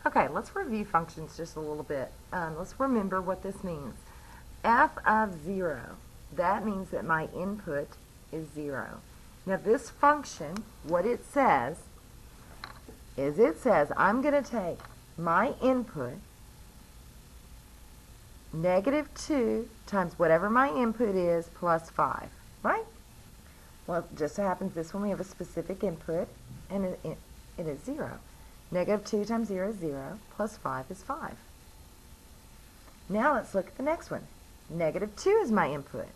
Okay, let's review functions just a little bit. Let's remember what this means. F of 0, that means that my input is 0. Now this function, what it says is I'm going to take my input, -2 times whatever my input is plus 5, right? Well, it just so happens this one we have a specific input, and it is 0. -2 times 0 is 0, plus 5 is 5. Now let's look at the next one. -2 is my input.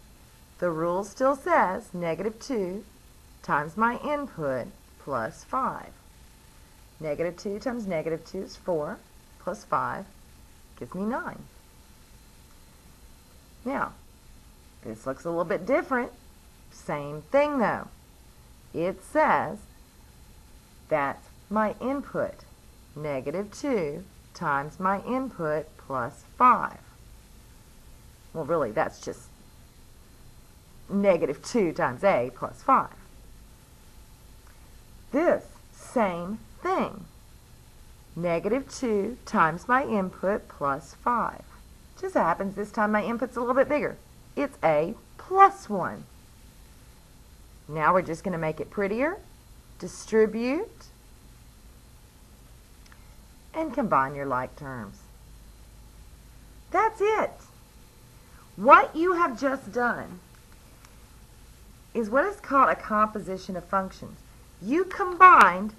The rule still says -2 times my input plus 5. -2 times -2 is 4, plus 5 gives me 9. Now, this looks a little bit different. Same thing though. It says that my input, -2 times my input plus 5. Well, really, that's just -2 times a plus 5. This same thing, -2 times my input plus 5. Just happens this time my input's a little bit bigger. It's a plus 1. Now we're just going to make it prettier, distribute, and combine your like terms. That's it. What you have just done is what is called a composition of functions. You combined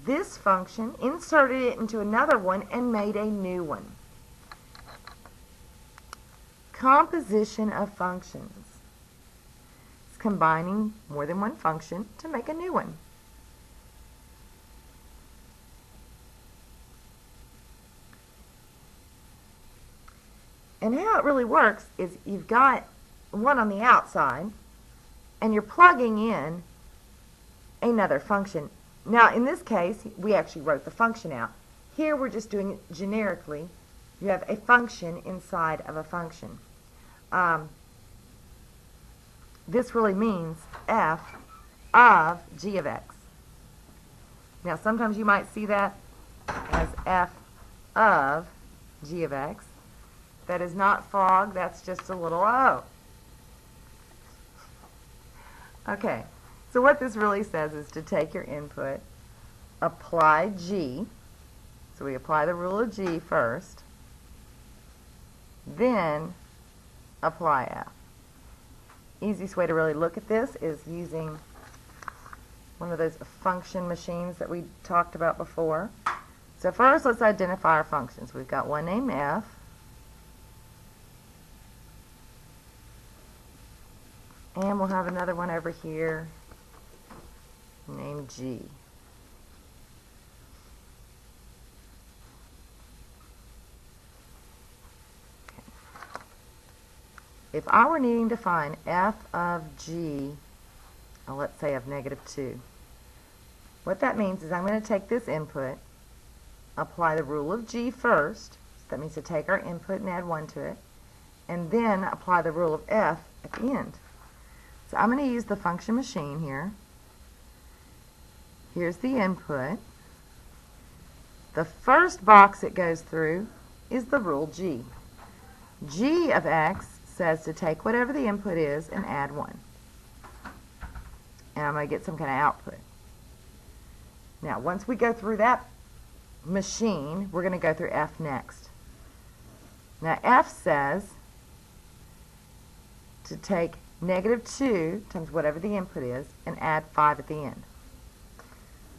this function, inserted it into another one, and made a new one. Composition of functions. It's combining more than one function to make a new one. And how it really works is you've got one on the outside, and you're plugging in another function. Now, in this case, we actually wrote the function out. Here, we're just doing it generically. You have a function inside of a function. This really means f of g of x. Now, sometimes you might see that as f of g of x. That is not fog, that's just a little o. Okay, so what this really says is to take your input, apply g, so we apply the rule of g first, then apply f. Easiest way to really look at this is using one of those function machines that we talked about before. So first, let's identify our functions. We've got one named f, and we'll have another one over here named G. Okay. If I were needing to find f of G, let's say of -2, what that means is I'm going to take this input, apply the rule of G first, so that means to take our input and add 1 to it, and then apply the rule of f at the end. So I'm going to use the function machine here. Here's the input. The first box it goes through is the rule G. G of x says to take whatever the input is and add 1. And I'm going to get some kind of output. Now, once we go through that machine, we're going to go through f next. Now, f says to take -2 times whatever the input is and add 5 at the end.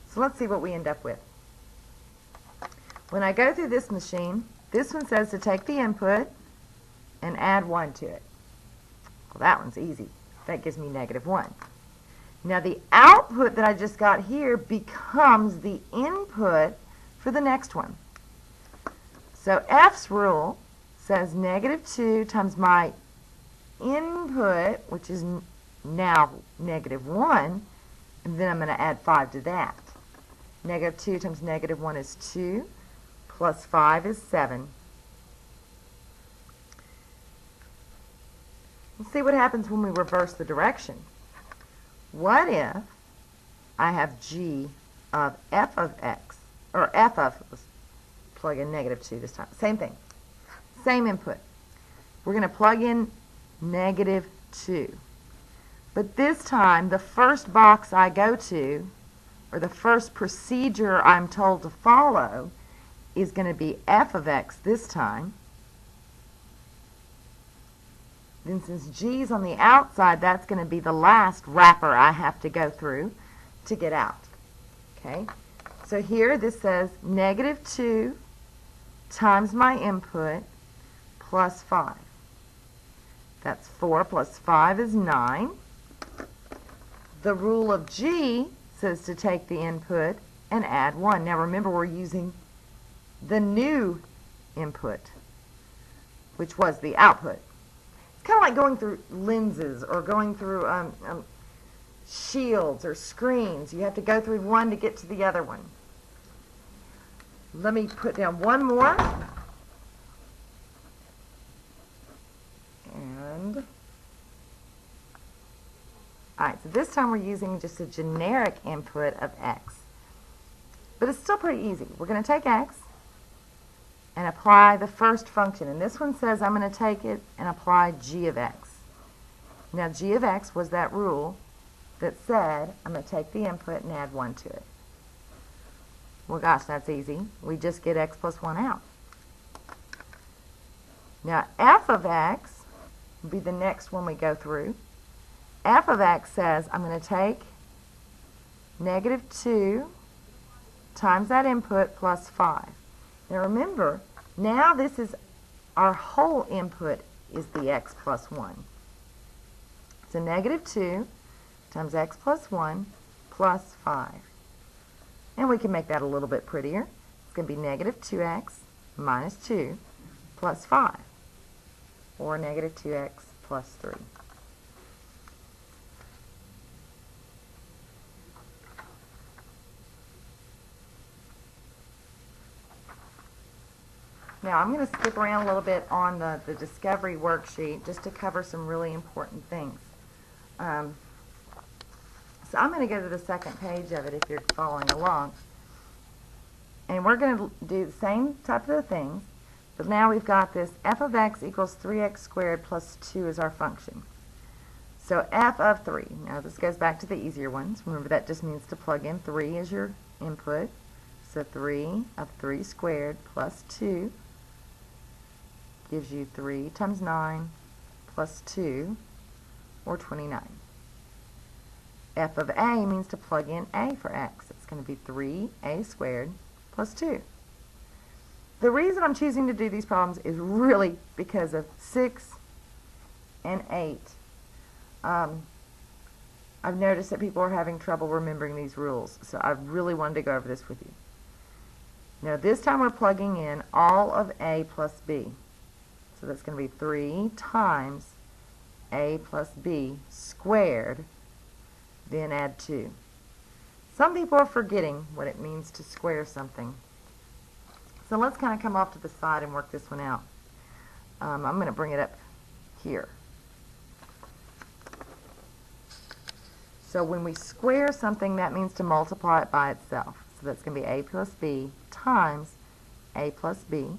So let's see what we end up with. When I go through this machine, this one says to take the input and add 1 to it. Well, that one's easy. That gives me -1. Now the output that I just got here becomes the input for the next one. So f's rule says -2 times my input, which is now -1, and then I'm going to add 5 to that. -2 times -1 is 2, plus 5 is 7. Let's see what happens when we reverse the direction. What if I have g of f of x, or f of plug in -2 this time. Same thing. Same input. We're going to plug in -2. But this time, the first box I go to, or the first procedure I'm told to follow, is going to be f of x this time. Then since g is on the outside, that's going to be the last wrapper I have to go through to get out. Okay? So here this says -2 times my input plus 5. That's 4 plus 5 is 9. The rule of G says to take the input and add 1. Now remember, we're using the new input, which was the output. It's kind of like going through lenses or going through shields or screens. You have to go through one to get to the other one. Let me put down one more. And alright, so this time we're using just a generic input of x. But it's still pretty easy. We're going to take x and apply the first function. And this one says I'm going to take it and apply g of x. Now g of x was that rule that said I'm going to take the input and add 1 to it. Well, gosh, that's easy. We just get x plus 1 out. Now f of x will be the next one we go through. F of x says I'm going to take -2 times that input plus 5. Now remember, now this is our whole input is the x plus 1. So -2 times x plus 1 plus 5. And we can make that a little bit prettier. It's going to be -2x minus 2 plus 5. Or -2x plus 3. Now I'm going to skip around a little bit on the discovery worksheet just to cover some really important things. So I'm going to go to the second page of it if you're following along. And we're going to do the same type of things, but now we've got this f of x equals 3x squared plus 2 is our function. So f of 3. Now this goes back to the easier ones. Remember, that just means to plug in 3 as your input. So 3 of 3 squared plus 2 gives you 3 times 9 plus 2, or 29. F of a means to plug in a for x. It's going to be 3a squared plus 2. The reason I'm choosing to do these problems is really because of 6 and 8. I've noticed that people are having trouble remembering these rules, so I really wanted to go over this with you. Now this time we're plugging in all of a plus b. So that's going to be 3 times a plus b squared, then add 2. Some people are forgetting what it means to square something. So let's kind of come off to the side and work this one out. I'm going to bring it up here. So when we square something, that means to multiply it by itself. So that's going to be a plus b times a plus b.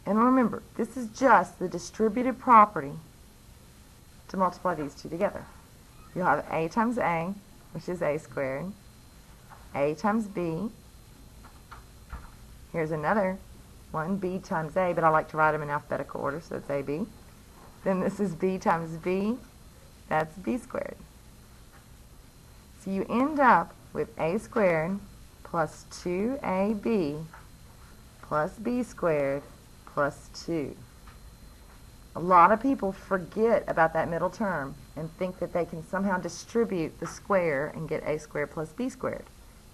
And remember, this is just the distributive property to multiply these two together. You'll have a times a, which is a squared, a times b. Here's another one, b times a, but I like to write them in alphabetical order, so it's ab. Then this is b times b, that's b squared. So you end up with a squared plus 2ab plus b squared plus 2. A lot of people forget about that middle term and think that they can somehow distribute the square and get a squared plus b squared.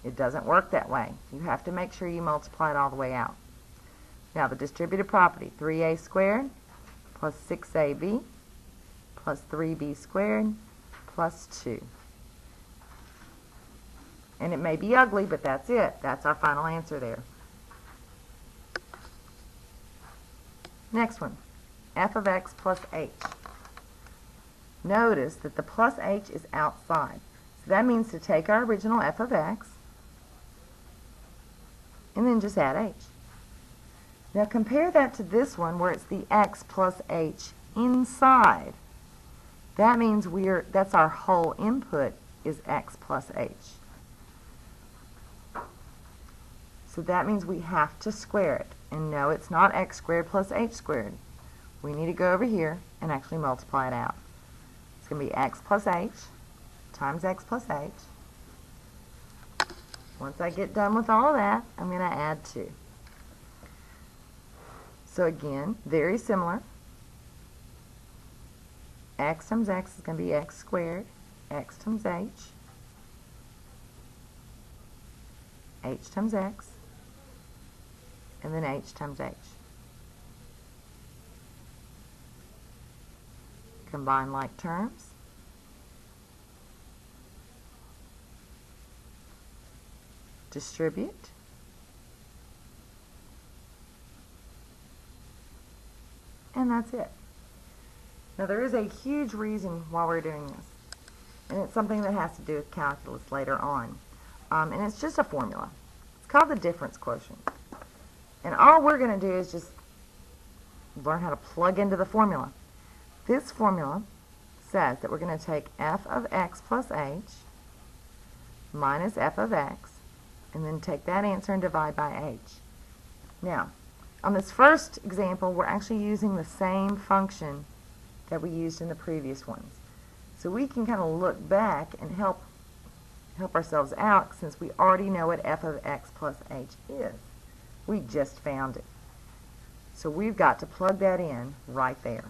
It doesn't work that way. You have to make sure you multiply it all the way out. Now the distributive property, 3a squared plus 6ab plus 3b squared plus 2. And it may be ugly, but that's it. That's our final answer there. Next one, f of x plus h. Notice that the plus h is outside. So that means to take our original f of x and then just add h. Now compare that to this one where it's the x plus h inside. That means that's our whole input is x plus h. So that means we have to square it. And no, it's not x squared plus h squared. We need to go over here and actually multiply it out. It's going to be x plus h times x plus h. Once I get done with all of that, I'm going to add 2. So again, very similar. X times x is going to be x squared, x times h times x, and then h times h. Combine like terms. Distribute. And that's it. Now there is a huge reason why we're doing this. And it's something that has to do with calculus later on. And it's just a formula. It's called the difference quotient. And all we're going to do is just learn how to plug into the formula. This formula says that we're going to take f of x plus h minus f of x, and then take that answer and divide by h. Now, on this first example, we're actually using the same function that we used in the previous ones. So we can kind of look back and help ourselves out since we already know what f of x plus h is. We just found it. So we've got to plug that in right there.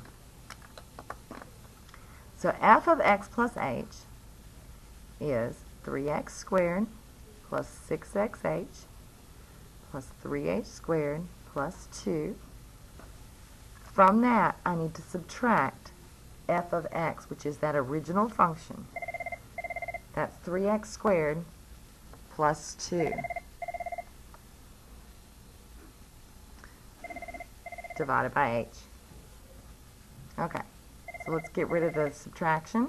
So f of x plus h is 3x squared plus 6xh plus 3h squared plus 2. From that, I need to subtract f of x, which is that original function. That's 3x squared plus 2. Divided by h. Okay, so let's get rid of the subtraction.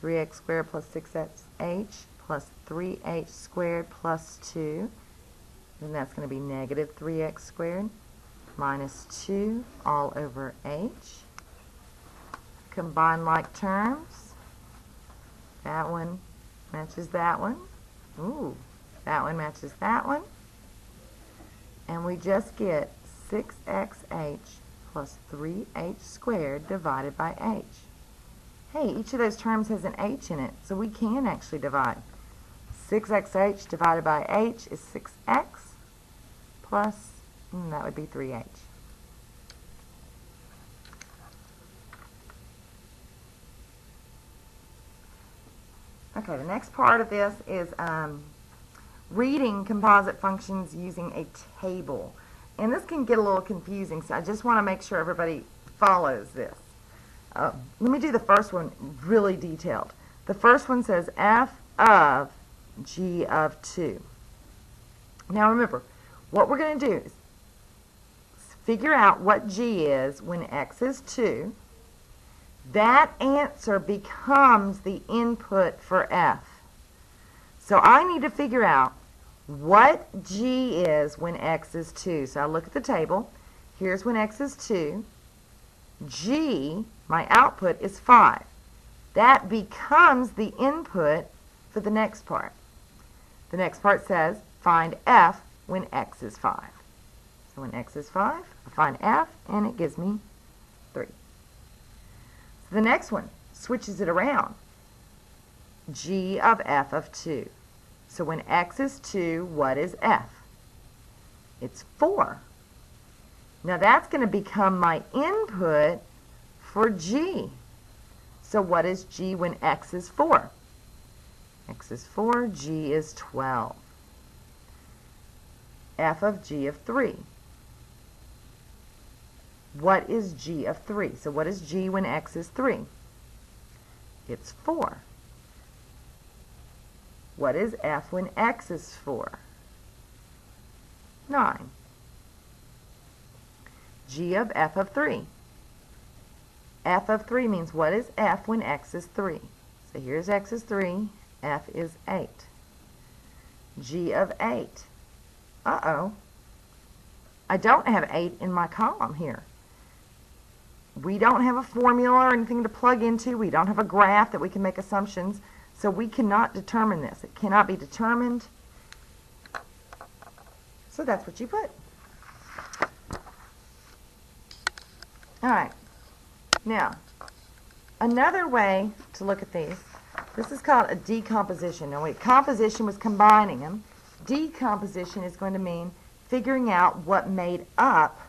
(3x squared plus 6h plus 3h squared plus 2). Then that's going to be negative 3x squared minus 2 all over h. Combine like terms. That one matches that one. Ooh, that one matches that one. And we just get 6xh plus 3h squared divided by h. Hey, each of those terms has an h in it, so we can actually divide. 6xh divided by h is 6x plus, that would be 3h. Okay, the next part of this is reading composite functions using a table. And this can get a little confusing, so I just want to make sure everybody follows this. Let me do the first one really detailed. The first one says f of g of 2. Now remember, what we're going to do is figure out what g is when x is 2. That answer becomes the input for f. So I need to figure out what g is when x is 2. So I look at the table. Here's when x is 2. G, my output, is 5. That becomes the input for the next part. The next part says find f when x is 5. So when x is 5, I find f, and it gives me 3. So the next one switches it around. G of f of 2. So when x is 2, what is f? It's 4. Now that's going to become my input for g. So what is g when x is 4? X is 4, g is 12. F of g of 3. What is g of 3? So what is g when x is 3? It's 4. What is f when x is 4? 9. G of f of 3. f of 3 means what is f when x is 3? So here's x is 3, f is 8. G of 8. Uh-oh. I don't have 8 in my column here. We don't have a formula or anything to plug into. We don't have a graph that we can make assumptions. So we cannot determine this. It cannot be determined. So that's what you put. All right. Now, another way to look at these, this is called a decomposition. Now, composition was combining them. Decomposition is going to mean figuring out what made up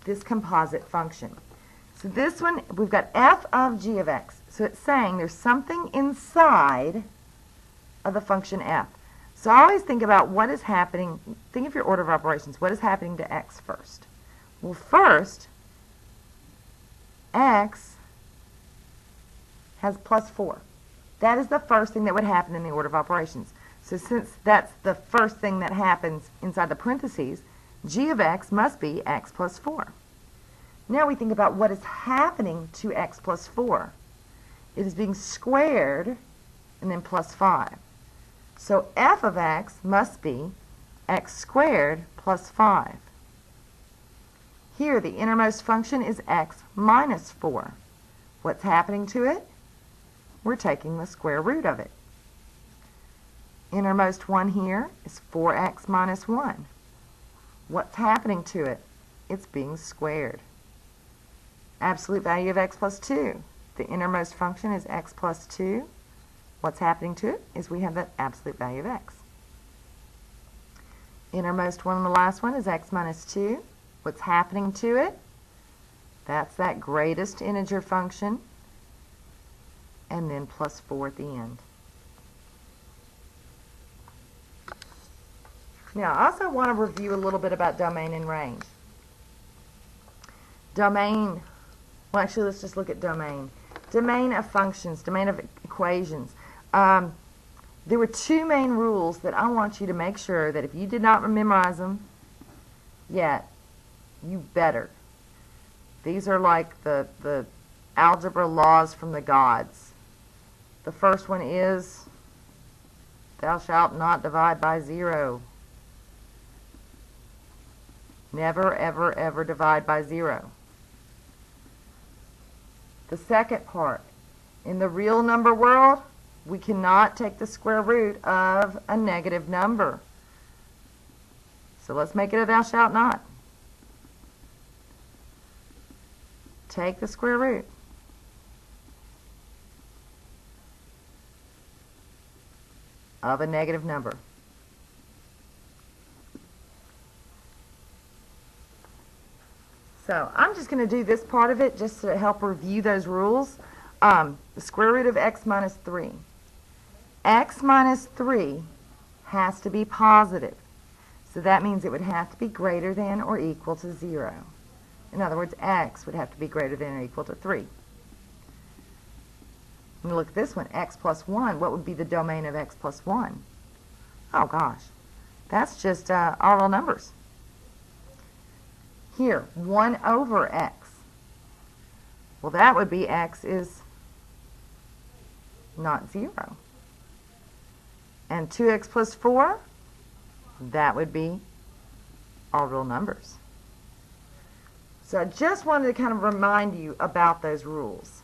this composite function. So this one, we've got f of g of x. So it's saying there's something inside of the function f. So I always think about what is happening. Think of your order of operations. What is happening to x first? Well, first, x has plus 4. That is the first thing that would happen in the order of operations. So since that's the first thing that happens inside the parentheses, g of x must be x plus 4. Now we think about what is happening to x plus 4. It is being squared and then plus 5. So f of x must be x squared plus 5. Here the innermost function is x minus 4. What's happening to it? We're taking the square root of it. Innermost one here is 4x minus 1. What's happening to it? It's being squared. Absolute value of x plus 2. The innermost function is x plus 2. What's happening to it is we have the absolute value of x. Innermost one and the last one is x minus 2. What's happening to it? That's that greatest integer function, and then plus 4 at the end. Now, I also want to review a little bit about domain and range. Domain, well, actually, let's just look at domain. Domain of functions, domain of equations. There were two main rules that I want you to make sure that if you did not memorize them yet, you better. These are like the algebra laws from the gods. The first one is, thou shalt not divide by 0. Never, ever, ever divide by 0. The second part, in the real number world, we cannot take the square root of a negative number. So let's make it a thou shalt not. Take the square root. Of a negative number. So I'm just going to do this part of it just to help review those rules. The square root of x minus 3. X minus 3 has to be positive. So that means it would have to be greater than or equal to 0. In other words, x would have to be greater than or equal to 3. When you look at this one, x plus 1, what would be the domain of x plus 1? Oh gosh, that's just all real numbers. Here, 1 over x. Well, that would be x is not 0. And 2x plus 4, that would be all real numbers. So I just wanted to kind of remind you about those rules.